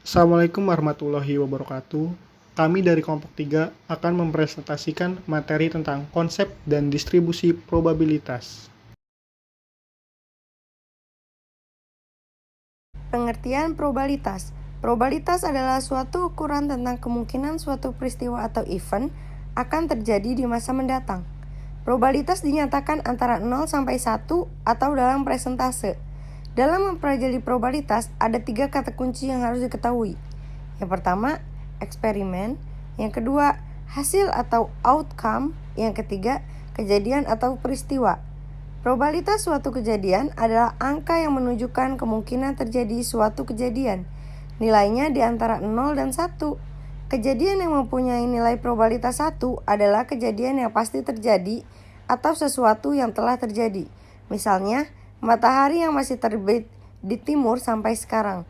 Assalamualaikum warahmatullahi wabarakatuh. Kami dari kelompok 3 akan mempresentasikan materi tentang konsep dan distribusi probabilitas. Pengertian probabilitas. Probabilitas adalah suatu ukuran tentang kemungkinan suatu peristiwa atau event akan terjadi di masa mendatang. Probabilitas dinyatakan antara 0 sampai 1 atau dalam persentase. Dalam mempelajari probabilitas, ada 3 kata kunci yang harus diketahui. Yang pertama, eksperimen. Yang kedua, hasil atau outcome. Yang ketiga, kejadian atau peristiwa. Probabilitas suatu kejadian adalah angka yang menunjukkan kemungkinan terjadi suatu kejadian. Nilainya di antara 0 dan 1. Kejadian yang mempunyai nilai probabilitas 1 adalah kejadian yang pasti terjadi atau sesuatu yang telah terjadi. Misalnya, matahari yang masih terbit di timur sampai sekarang.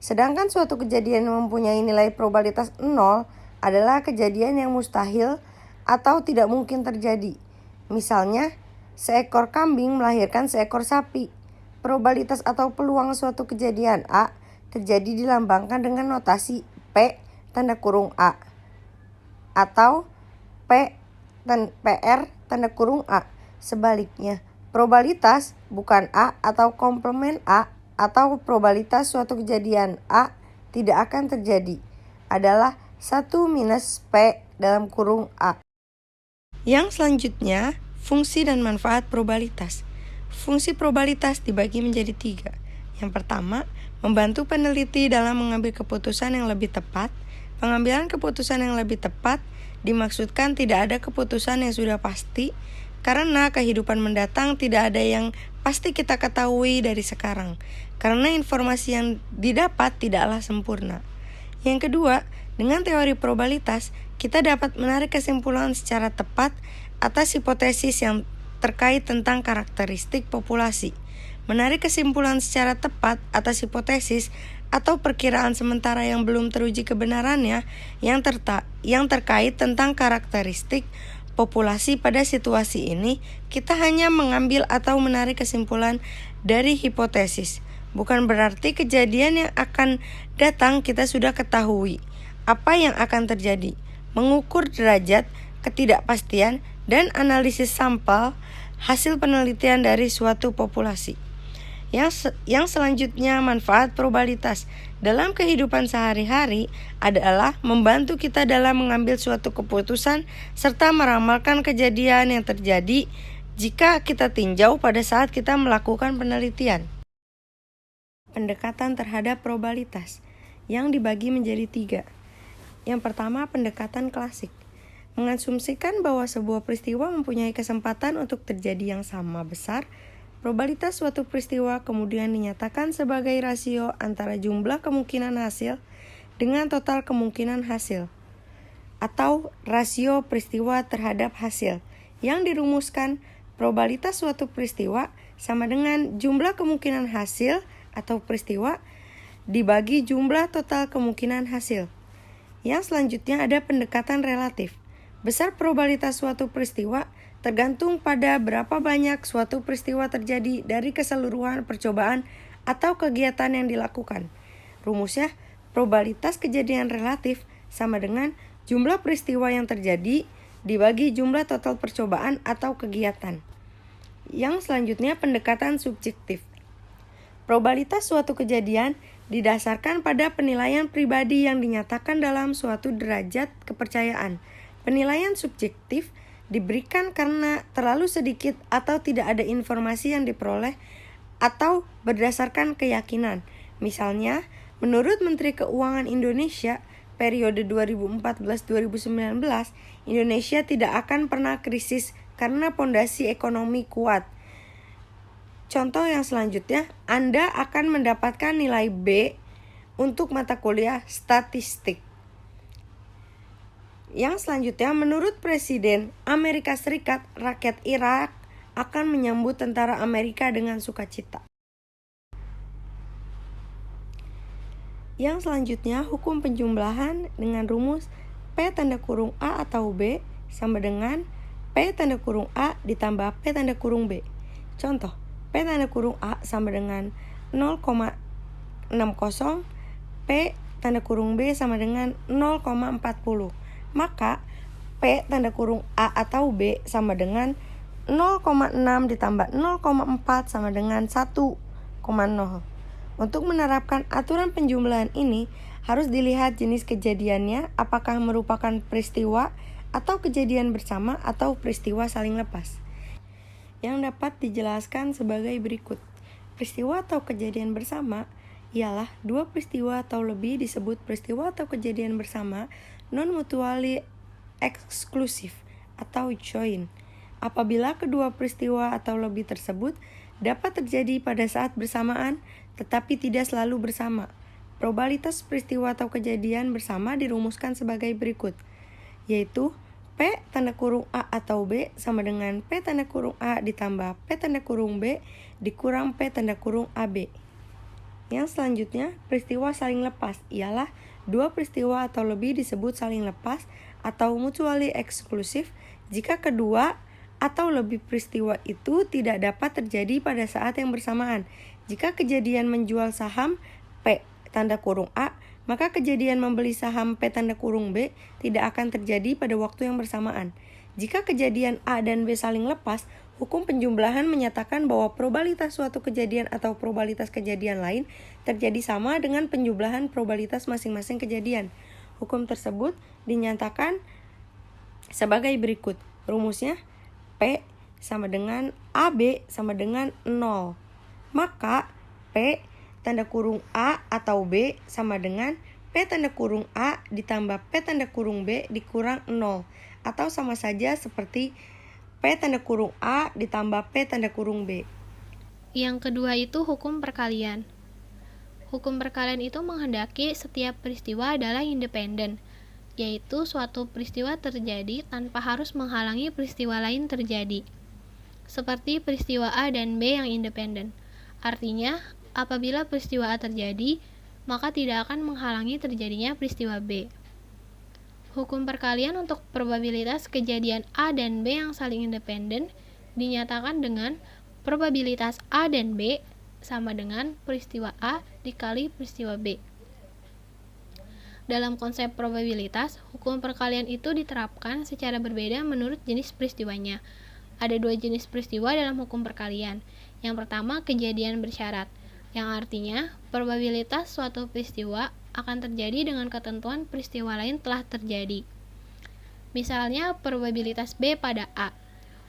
Sedangkan suatu kejadian yang mempunyai nilai probabilitas 0 adalah kejadian yang mustahil atau tidak mungkin terjadi. Misalnya, seekor kambing melahirkan seekor sapi. Probabilitas atau peluang suatu kejadian A terjadi dilambangkan dengan notasi P tanda kurung A atau PR tanda kurung A. Sebaliknya, probabilitas bukan A atau komplement A atau probabilitas suatu kejadian A tidak akan terjadi adalah 1 minus P dalam kurung A. Yang selanjutnya, fungsi dan manfaat probabilitas. Fungsi probabilitas dibagi menjadi 3. Yang pertama, membantu peneliti dalam mengambil keputusan yang lebih tepat. Pengambilan keputusan yang lebih tepat dimaksudkan tidak ada keputusan yang sudah pasti, karena kehidupan mendatang tidak ada yang pasti kita ketahui dari sekarang, karena informasi yang didapat tidaklah sempurna. Yang kedua, dengan teori probabilitas, kita dapat menarik kesimpulan secara tepat atas hipotesis yang terkait tentang karakteristik populasi. Menarik kesimpulan secara tepat atas hipotesis atau perkiraan sementara yang belum teruji kebenarannya yang terkait tentang karakteristik populasi pada situasi ini, kita hanya mengambil atau menarik kesimpulan dari hipotesis. Bukan berarti kejadian yang akan datang kita sudah ketahui apa yang akan terjadi. Mengukur derajat ketidakpastian dan analisis sampel hasil penelitian dari suatu populasi. Yang selanjutnya, manfaat probabilitas dalam kehidupan sehari-hari adalah membantu kita dalam mengambil suatu keputusan serta meramalkan kejadian yang terjadi jika kita tinjau pada saat kita melakukan penelitian. Pendekatan terhadap probabilitas yang dibagi menjadi 3. Yang pertama, pendekatan klasik. Mengasumsikan bahwa sebuah peristiwa mempunyai kesempatan untuk terjadi yang sama besar. Probabilitas suatu peristiwa kemudian dinyatakan sebagai rasio antara jumlah kemungkinan hasil dengan total kemungkinan hasil, atau rasio peristiwa terhadap hasil, yang dirumuskan probabilitas suatu peristiwa sama dengan jumlah kemungkinan hasil atau peristiwa dibagi jumlah total kemungkinan hasil. Yang selanjutnya ada pendekatan relatif. Besar probabilitas suatu peristiwa tergantung pada berapa banyak suatu peristiwa terjadi dari keseluruhan percobaan atau kegiatan yang dilakukan. Rumusnya, probabilitas kejadian relatif sama dengan jumlah peristiwa yang terjadi dibagi jumlah total percobaan atau kegiatan. Yang selanjutnya, pendekatan subjektif. Probabilitas suatu kejadian didasarkan pada penilaian pribadi yang dinyatakan dalam suatu derajat kepercayaan. Penilaian subjektif diberikan karena terlalu sedikit atau tidak ada informasi yang diperoleh atau berdasarkan keyakinan. Misalnya, menurut Menteri Keuangan Indonesia periode 2014-2019, Indonesia tidak akan pernah krisis karena pondasi ekonomi kuat. Contoh yang selanjutnya, Anda akan mendapatkan nilai B untuk mata kuliah statistik. Yang selanjutnya, menurut Presiden Amerika Serikat, rakyat Irak akan menyambut tentara Amerika dengan sukacita. Yang selanjutnya, hukum penjumlahan dengan rumus P tanda kurung A atau B sama dengan P tanda kurung A ditambah P tanda kurung B. Contoh, P tanda kurung A sama dengan 0,60 P tanda kurung B sama dengan 0,40. Maka P tanda kurung A atau B sama dengan 0,6 ditambah 0,4 sama dengan 1,0. Untuk menerapkan aturan penjumlahan ini, harus dilihat jenis kejadiannya, apakah merupakan peristiwa atau kejadian bersama atau peristiwa saling lepas. Yang dapat dijelaskan sebagai berikut. Peristiwa atau kejadian bersama ialah dua peristiwa atau lebih disebut peristiwa atau kejadian bersama non-mutually exclusive atau joint. Apabila kedua peristiwa atau lebih tersebut dapat terjadi pada saat bersamaan tetapi tidak selalu bersama. Probabilitas peristiwa atau kejadian bersama dirumuskan sebagai berikut, yaitu P tanda kurung A atau B sama dengan P tanda kurung A ditambah P tanda kurung B dikurang P tanda kurung AB. Yang selanjutnya, peristiwa saling lepas ialah dua peristiwa atau lebih disebut saling lepas atau mutually exclusive jika kedua atau lebih peristiwa itu tidak dapat terjadi pada saat yang bersamaan. Jika kejadian menjual saham P tanda kurung A, maka kejadian membeli saham P tanda kurung B tidak akan terjadi pada waktu yang bersamaan. Jika kejadian A dan B saling lepas, hukum penjumlahan menyatakan bahwa probabilitas suatu kejadian atau probabilitas kejadian lain terjadi sama dengan penjumlahan probabilitas masing-masing kejadian. Hukum tersebut dinyatakan sebagai berikut. Rumusnya P sama dengan AB sama dengan 0. Maka P tanda kurung A atau B sama dengan P tanda kurung A ditambah P tanda kurung B dikurang 0. Atau sama saja seperti P tanda kurung A ditambah P tanda kurung B. Yang kedua itu hukum perkalian. Hukum perkalian itu menghendaki setiap peristiwa adalah independen, yaitu suatu peristiwa terjadi tanpa harus menghalangi peristiwa lain terjadi. Seperti peristiwa A dan B yang independen. Artinya, apabila peristiwa A terjadi, maka tidak akan menghalangi terjadinya peristiwa B. Hukum perkalian untuk probabilitas kejadian A dan B yang saling independen dinyatakan dengan probabilitas A dan B sama dengan peristiwa A dikali peristiwa B. Dalam konsep probabilitas, hukum perkalian itu diterapkan secara berbeda menurut jenis peristiwanya. Ada dua jenis peristiwa dalam hukum perkalian. Yang pertama, kejadian bersyarat, yang artinya probabilitas suatu peristiwa akan terjadi dengan ketentuan peristiwa lain telah terjadi. Misalnya, probabilitas B pada A.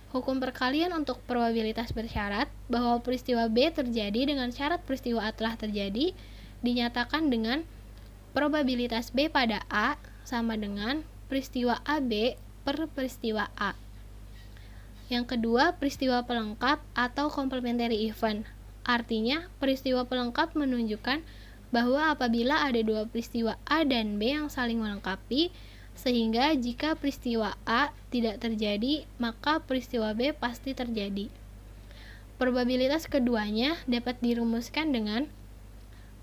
Hukum perkalian untuk probabilitas bersyarat bahwa peristiwa B terjadi dengan syarat peristiwa A telah terjadi dinyatakan dengan probabilitas B pada A sama dengan peristiwa AB per peristiwa A. Yang kedua, peristiwa pelengkap atau complementary event. Artinya, peristiwa pelengkap menunjukkan bahwa apabila ada dua peristiwa A dan B yang saling melengkapi, sehingga jika peristiwa A tidak terjadi, maka peristiwa B pasti terjadi. Probabilitas keduanya dapat dirumuskan dengan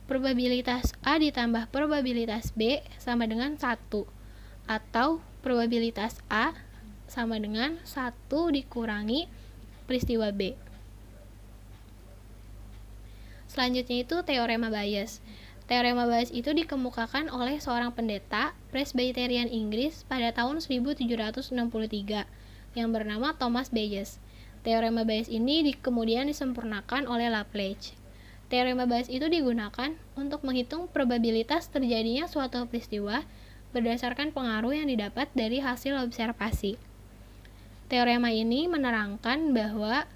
probabilitas A ditambah probabilitas B sama dengan 1, atau probabilitas A sama dengan 1 dikurangi peristiwa B. Selanjutnya itu teorema Bayes. Teorema Bayes itu dikemukakan oleh seorang pendeta Presbyterian Inggris pada tahun 1763 yang bernama Thomas Bayes. Teorema Bayes ini kemudian disempurnakan oleh Laplace. Teorema Bayes itu digunakan untuk menghitung probabilitas terjadinya suatu peristiwa berdasarkan pengaruh yang didapat dari hasil observasi. Teorema ini menerangkan bahwa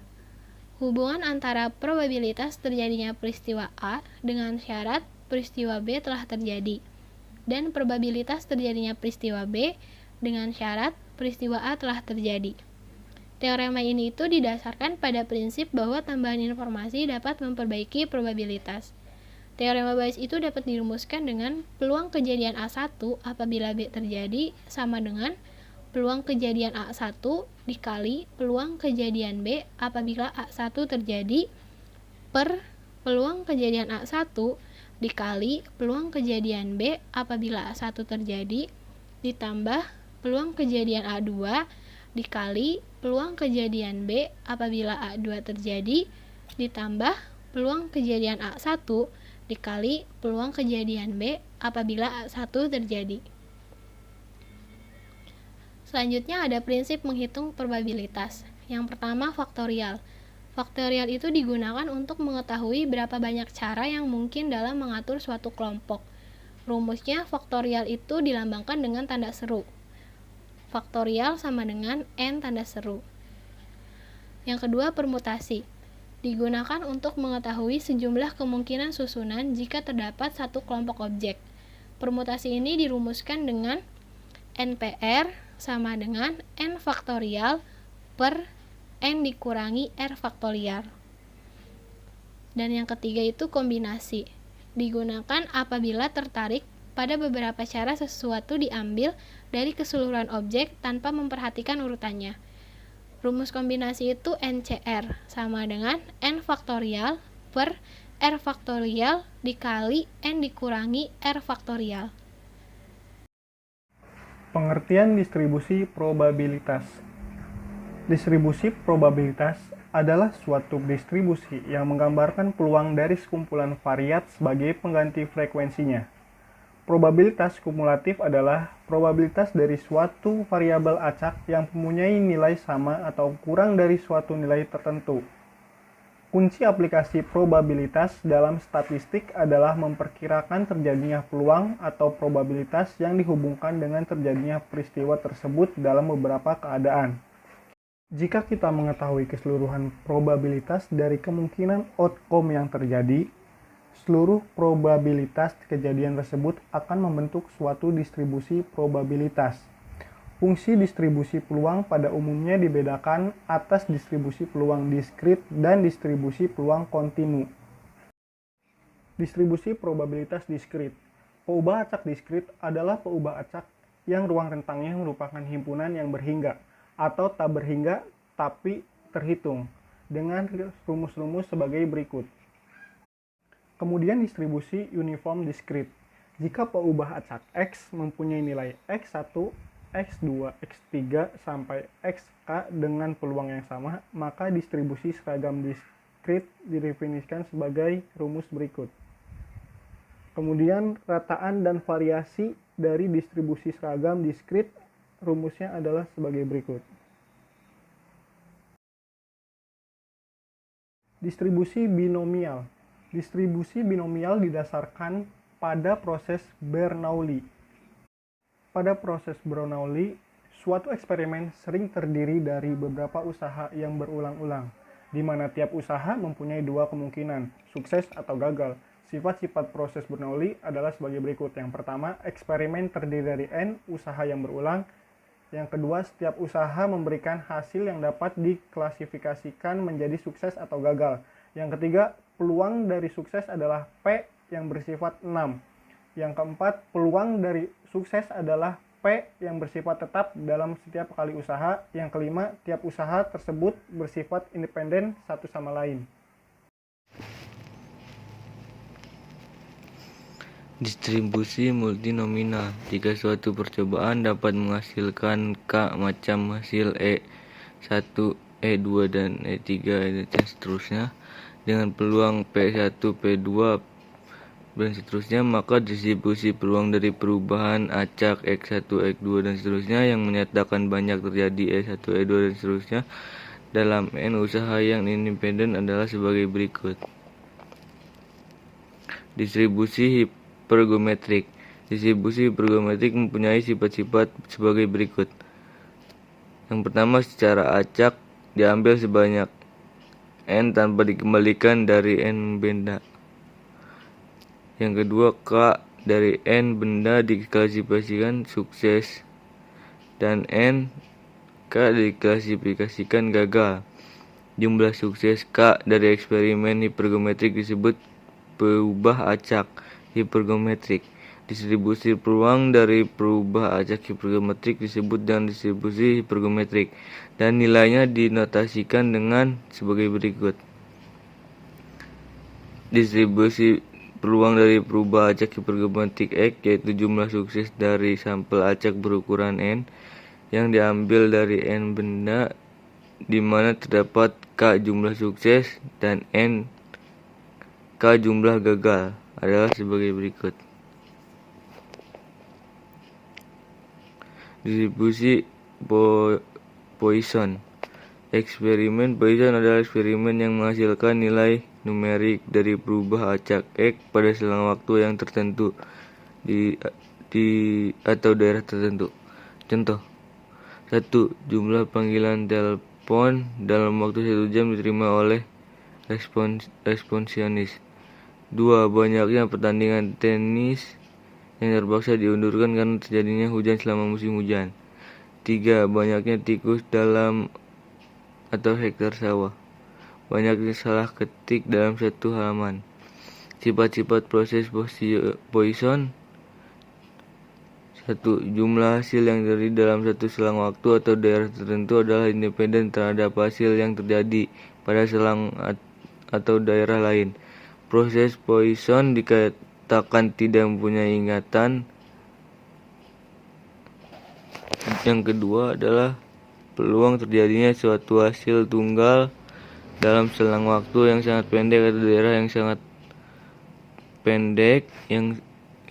hubungan antara probabilitas terjadinya peristiwa A dengan syarat peristiwa B telah terjadi, dan probabilitas terjadinya peristiwa B dengan syarat peristiwa A telah terjadi. Teorema ini itu didasarkan pada prinsip bahwa tambahan informasi dapat memperbaiki probabilitas. Teorema Bayes itu dapat dirumuskan dengan peluang kejadian A1 apabila B terjadi sama dengan peluang kejadian A1 dikali peluang kejadian B apabila A1 terjadi per peluang kejadian A1 dikali peluang kejadian B apabila A1 terjadi ditambah peluang kejadian A2 dikali peluang kejadian B apabila A2 terjadi ditambah peluang kejadian A1 dikali peluang kejadian B apabila A1 terjadi. Selanjutnya ada prinsip menghitung probabilitas. Yang pertama, faktorial. Faktorial itu digunakan untuk mengetahui berapa banyak cara yang mungkin dalam mengatur suatu kelompok. Rumusnya, faktorial itu dilambangkan dengan tanda seru. Faktorial sama dengan N tanda seru. Yang kedua, permutasi. Digunakan untuk mengetahui sejumlah kemungkinan susunan jika terdapat satu kelompok objek. Permutasi ini dirumuskan dengan NPR sama dengan N faktorial per N dikurangi R faktorial. Dan yang ketiga itu kombinasi. Digunakan apabila tertarik pada beberapa cara sesuatu diambil dari keseluruhan objek tanpa memperhatikan urutannya. Rumus kombinasi itu NCR sama dengan N faktorial per R faktorial dikali N dikurangi R faktorial. Pengertian distribusi probabilitas. Distribusi probabilitas adalah suatu distribusi yang menggambarkan peluang dari sekumpulan variat sebagai pengganti frekuensinya. Probabilitas kumulatif adalah probabilitas dari suatu variabel acak yang mempunyai nilai sama atau kurang dari suatu nilai tertentu. Kunci aplikasi probabilitas dalam statistik adalah memperkirakan terjadinya peluang atau probabilitas yang dihubungkan dengan terjadinya peristiwa tersebut dalam beberapa keadaan. Jika kita mengetahui keseluruhan probabilitas dari kemungkinan outcome yang terjadi, seluruh probabilitas kejadian tersebut akan membentuk suatu distribusi probabilitas. Fungsi distribusi peluang pada umumnya dibedakan atas distribusi peluang diskrit dan distribusi peluang kontinu. Distribusi probabilitas diskrit. Peubah acak diskrit adalah peubah acak yang ruang rentangnya merupakan himpunan yang berhingga atau tak berhingga tapi terhitung dengan rumus-rumus sebagai berikut. Kemudian distribusi uniform diskrit. Jika peubah acak X mempunyai nilai X1, X2, X3 sampai Xk dengan peluang yang sama, maka distribusi seragam diskrit didefinisikan sebagai rumus berikut. Kemudian rataan dan variasi dari distribusi seragam diskrit rumusnya adalah sebagai berikut. Distribusi binomial. Distribusi binomial didasarkan pada proses Bernoulli. Pada proses Bernoulli, suatu eksperimen sering terdiri dari beberapa usaha yang berulang-ulang, di mana tiap usaha mempunyai dua kemungkinan, sukses atau gagal. Sifat-sifat proses Bernoulli adalah sebagai berikut. Yang pertama, eksperimen terdiri dari N usaha yang berulang. Yang kedua, setiap usaha memberikan hasil yang dapat diklasifikasikan menjadi sukses atau gagal. Yang ketiga, peluang dari sukses adalah P yang bersifat 6. Yang keempat, peluang dari sukses adalah P yang bersifat tetap dalam setiap kali usaha. Yang kelima, tiap usaha tersebut bersifat independen satu sama lain. Distribusi multinominal. Jika suatu percobaan dapat menghasilkan K macam hasil E1, E2, dan E3, dan seterusnya, dengan peluang P1, P2, dan seterusnya, maka distribusi peluang dari perubahan acak X1, X2, dan seterusnya yang menyatakan banyak terjadi E1, E2, dan seterusnya dalam N usaha yang independen adalah sebagai berikut. Distribusi hipergeometrik. Distribusi hipergeometrik mempunyai sifat-sifat sebagai berikut. Yang pertama, secara acak diambil sebanyak N tanpa dikembalikan dari N benda. Yang kedua, K dari N benda diklasifikasikan sukses dan N K diklasifikasikan gagal. Jumlah sukses K dari eksperimen hipergeometrik disebut peubah acak hipergeometrik. Distribusi peluang dari peubah acak hipergeometrik disebut dengan distribusi hipergeometrik dan nilainya dinotasikan dengan sebagai berikut. Distribusi peluang dari peubah acak hipergeometrik X yaitu jumlah sukses dari sampel acak berukuran N yang diambil dari N benda di mana terdapat K jumlah sukses dan N K jumlah gagal adalah sebagai berikut. Distribusi Poisson. Eksperimen Poisson adalah eksperimen yang menghasilkan nilai numerik dari berubah acak X pada selang waktu yang tertentu di atau daerah tertentu. Contoh: 1. Jumlah panggilan telepon dalam waktu 1 jam diterima oleh responsionis. 2. Banyaknya pertandingan tenis yang terpaksa diundurkan karena terjadinya hujan selama musim hujan. 3. Banyaknya tikus dalam atau hektar sawah. Banyaknya salah ketik dalam satu halaman. Sifat-sifat proses Poisson. 1. Jumlah hasil yang terjadi dalam satu selang waktu atau daerah tertentu adalah independen terhadap hasil yang terjadi pada selang atau daerah lain. Proses Poisson dikatakan tidak mempunyai ingatan. Yang kedua adalah peluang terjadinya suatu hasil tunggal dalam selang waktu yang sangat pendek atau daerah yang sangat pendek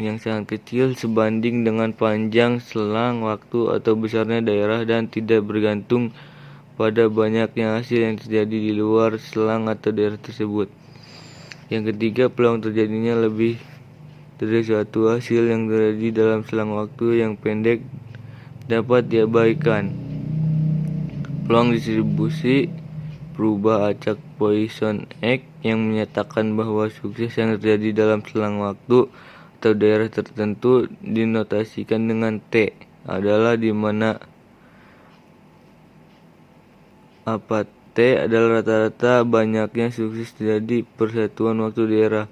yang sangat kecil sebanding dengan panjang selang waktu atau besarnya daerah dan tidak bergantung pada banyaknya hasil yang terjadi di luar selang atau daerah tersebut. Yang ketiga, peluang terjadinya lebih dari suatu hasil yang terjadi dalam selang waktu yang pendek dapat diabaikan. Peluang distribusi berubah acak Poisson X yang menyatakan bahwa sukses yang terjadi dalam selang waktu atau daerah tertentu dinotasikan dengan T adalah di mana T adalah rata-rata banyaknya sukses terjadi persatuan waktu daerah,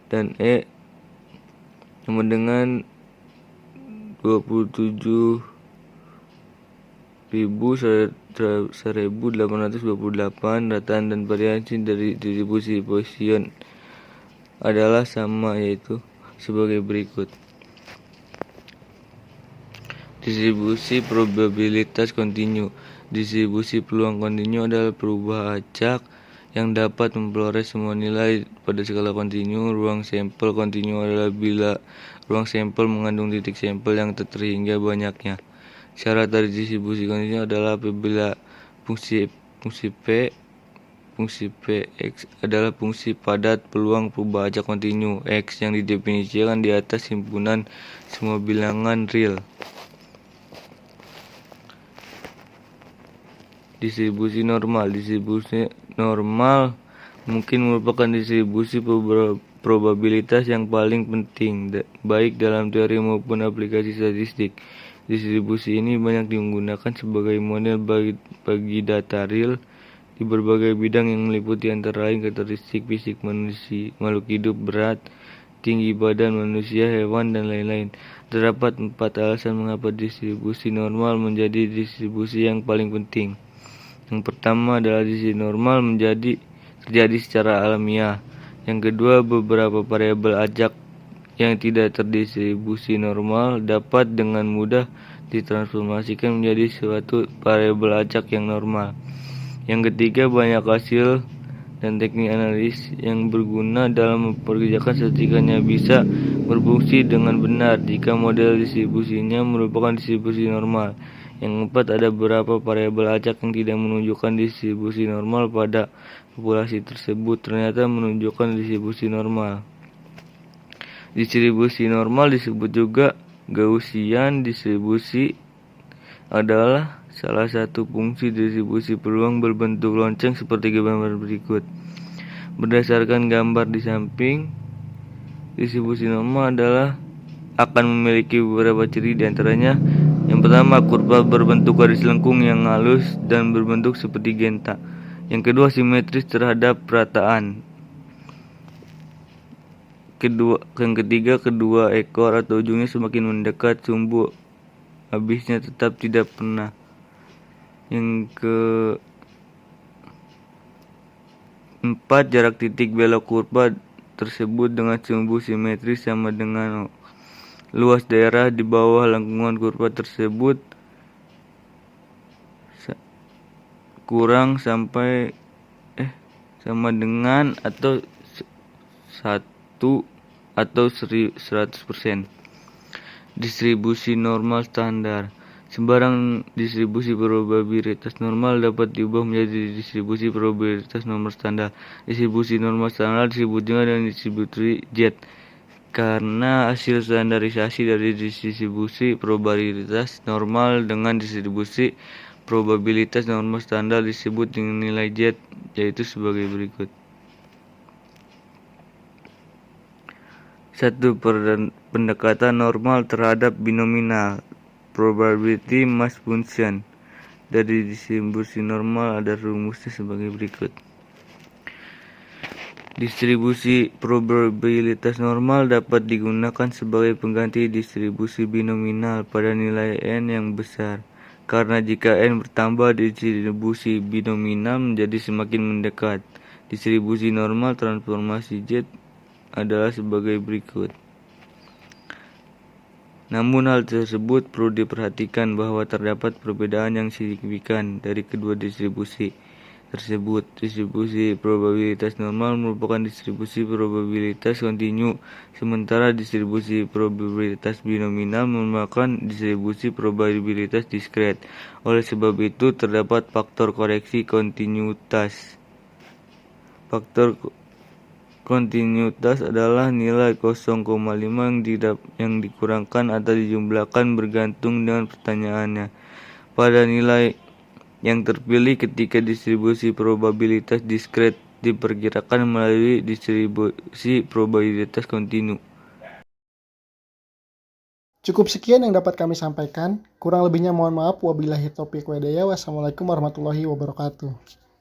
dan E sama dengan 27.1828. Rataan dan variasi dari distribusi Poisson adalah sama, yaitu sebagai berikut. Distribusi probabilitas kontinu. Distribusi peluang kontinu adalah perubah acak yang dapat memperoleh semua nilai pada skala kontinu. Ruang sampel kontinu adalah bila ruang sampel mengandung titik sampel yang terhingga banyaknya. Syarat dari distribusi kontinu adalah apabila fungsi X adalah fungsi padat peluang perubah acak kontinu X yang didefinisikan di atas himpunan semua bilangan real. Distribusi normal. Distribusi normal mungkin merupakan distribusi probabilitas yang paling penting baik dalam teori maupun aplikasi statistik. Distribusi ini banyak digunakan sebagai model bagi data real di berbagai bidang yang meliputi antara lain karakteristik fisik manusia, makhluk hidup, berat, tinggi badan manusia, hewan, dan lain-lain. Terdapat 4 alasan mengapa distribusi normal menjadi distribusi yang paling penting. Yang pertama adalah distribusi normal terjadi secara alamiah. Yang kedua, beberapa variabel acak yang tidak terdistribusi normal dapat dengan mudah ditransformasikan menjadi suatu variabel acak yang normal. Yang ketiga, banyak hasil dan teknik analis yang berguna dalam memperkerjakan statistikanya bisa berfungsi dengan benar jika model distribusinya merupakan distribusi normal. Yang keempat, ada beberapa variabel acak yang tidak menunjukkan distribusi normal pada populasi tersebut ternyata menunjukkan distribusi normal. Distribusi normal disebut juga Gaussian distribusi adalah salah satu fungsi distribusi peluang berbentuk lonceng seperti gambar berikut. Berdasarkan gambar di samping, distribusi normal akan memiliki beberapa ciri, diantaranya yang pertama, kurva berbentuk garis lengkung yang halus dan berbentuk seperti genta. Yang kedua, simetris terhadap rataan. Yang ketiga, kedua ekor atau ujungnya semakin mendekat sumbu, habisnya tetap tidak pernah. Yang keempat, jarak titik belok kurva tersebut dengan sumbu simetris sama dengan luas daerah di bawah lengkungan kurva tersebut kurang sama dengan atau 1 atau 100%. Distribusi normal standar. Sembarang distribusi probabilitas normal dapat diubah menjadi distribusi probabilitas normal standar. Distribusi normal standar disebut juga dengan distribusi Z karena hasil standarisasi dari distribusi probabilitas normal dengan distribusi probabilitas normal standar disebut dengan nilai Z, yaitu sebagai berikut. 1. Pendekatan normal terhadap binominal probability mass function. Dari distribusi normal ada rumusnya sebagai berikut. Distribusi probabilitas normal dapat digunakan sebagai pengganti distribusi binominal pada nilai n yang besar. Karena jika n bertambah, distribusi binominal menjadi semakin mendekat. Distribusi normal transformasi Z adalah sebagai berikut. Namun hal tersebut perlu diperhatikan bahwa terdapat perbedaan yang signifikan dari kedua distribusi tersebut. Distribusi probabilitas normal merupakan distribusi probabilitas kontinu, sementara distribusi probabilitas binominal merupakan distribusi probabilitas diskret. Oleh sebab itu, terdapat faktor koreksi kontinuitas. Faktor kontinuitas adalah nilai 0,5 yang dikurangkan atau dijumlahkan bergantung dengan pertanyaannya pada nilai yang terpilih ketika distribusi probabilitas diskret diperkirakan melalui distribusi probabilitas kontinu. Cukup sekian yang dapat kami sampaikan. Kurang lebihnya mohon maaf. Wabillahi taufiq wal hidayah. Wassalamualaikum warahmatullahi wabarakatuh.